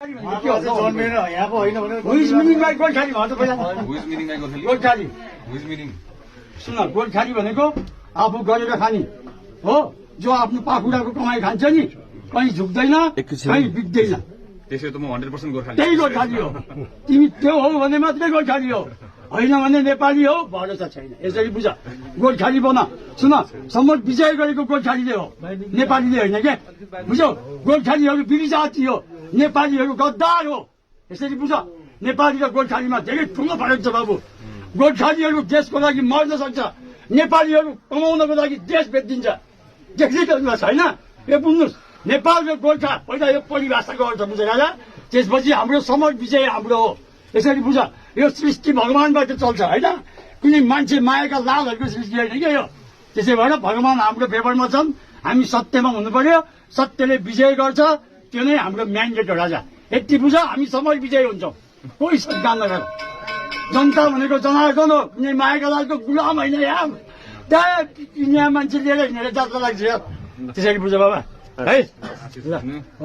जन्मेर यहाँको होइन भने हुइज मिनिङमा गोर्खाली भन्छ पहिला Who is meaning by Gorkhali? Gorkhali Who is meaning? सुन गोर्खाली भनेको आफू गरेर खाने हो जो आफ्नो पाखुराको कमाई खान्छ नि कहीँ झुक्दैन कहीँ बिग्दैन त्यसै त म 100% गोर्खाली त्यही गोर्खाली हो तिमी त्यो हो भने मात्रै गोर्खाली हो होइन भने नेपाली हो भरोसा छैन यसरी बुझ गोर्खाली बना सुन सम्म विजय गरेको गोर्खालीले हो नेपालीले होइन क्या बुझ्यौ गोर्खालीहरू बिरी जाति हो नेपालीहरू गद्दार हो यसरी बुझ नेपाली र गोर्खालीमा धेरै ठुलो फरक छ बाबु गोर्खालीहरू देशको लागि मर्न सक्छ नेपालीहरू कमाउनको लागि देश बेचिदिन्छ देख्दै छैन यो बुझ्नुहोस् नेपाल र गोर्खा पहिला यो परिभाषा गर्छ बुझ राजा त्यसपछि हाम्रो समर विजय हाम्रो हो यसरी बुझ यो सृष्टि भगवानबाट चल्छ होइन कुनै मान्छे मायाका लालहरूको सृष्टि होइन क्या यो त्यसै भएर भगवान हाम्रो फेभरमा छन् हामी सत्यमा हुनु पर्यो सत्यले विजय गर्छ त्यो नै हाम्रो म्यान्डेट हो राजा यति बुझ हामी समर विजय हुन्छौँ कोही सद्गान नगर जनता भनेको जनार्दन हो कुनै मायाका लालको गुलाम होइन यहाँ त्यहाँ यहाँ मान्छे लिएर हिँडेर जात्रा लाग्छ त्यसरी बुझ बाबा है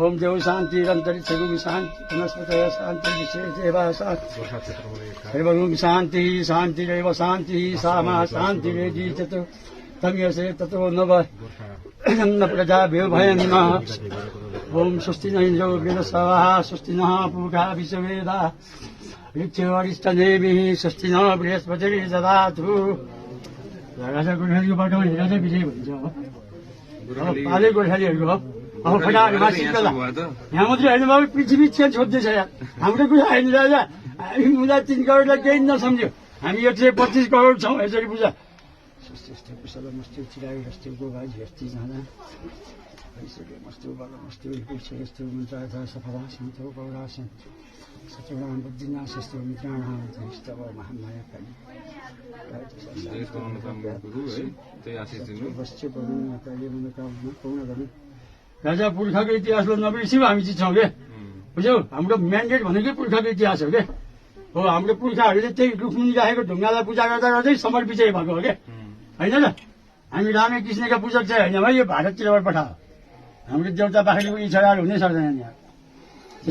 ओम देव शान्ति अन्तरिक्षगुम शान्ति वनस्पतय शान्ति विशेषेव शान्ति शान्ति शान्तिरेव शान्ति सामा शान्तिरेधि ततो तम्यसे ततो नव न प्रजाभ्यो भयन्नः ओम स्वस्ति न इन्द्रो वृहस्पतिः स्वस्ति नः पूषा विश्ववेदाः ऋक्षो अरिष्टनेमिः स्वस्ति नः बृहस्पतिर्दधातु राजा गोर्खालीको बाटोमा राजा विजय भन्छ पाले गोर्खालीहरूको हो अब फटाफट यहाँ मात्रै होइन बाबु पृथ्वी चेन्ज खोज्दैछ यहाँ हाम्रो कुरा होइन राजा हामी मुला 3 करोडलाई केही नसम्झ्यो हामी 125 करोड छौँ यसरी बुझ स्वस्ति कुशलमस्तु चिरायुरस्तु गोभाजी अस्ति जाँदा ऐश्वर्यमस्तु बलमस्तु विपुलमस्तु मन्त्रार्थ सफला सन्तो गौरा सन्तु सचौराम बुद्धिनाशस्तु मित्राणाम स्तव महामाया काली राजा पुर्खाको इतिहासलाई नबिर्सियो हामी चाहिँ छौँ क्या बुझ्यौ हाम्रो म्यान्डेट भनेकै पुर्खाको इतिहास हो क्या हो हाम्रो पुर्खाहरूले त्यही रुखमुनि राखेको ढुङ्गालाई पूजा गर्दा गर्दै समर विजय भएको हो क्या होइन र हामी रामे कृष्णका पूजक चाहिँ होइन भाइ यो भारततिरबाट पठायो हाम्रो देउता बाख्रीको छोराहरू हुनै सक्दैन यहाँ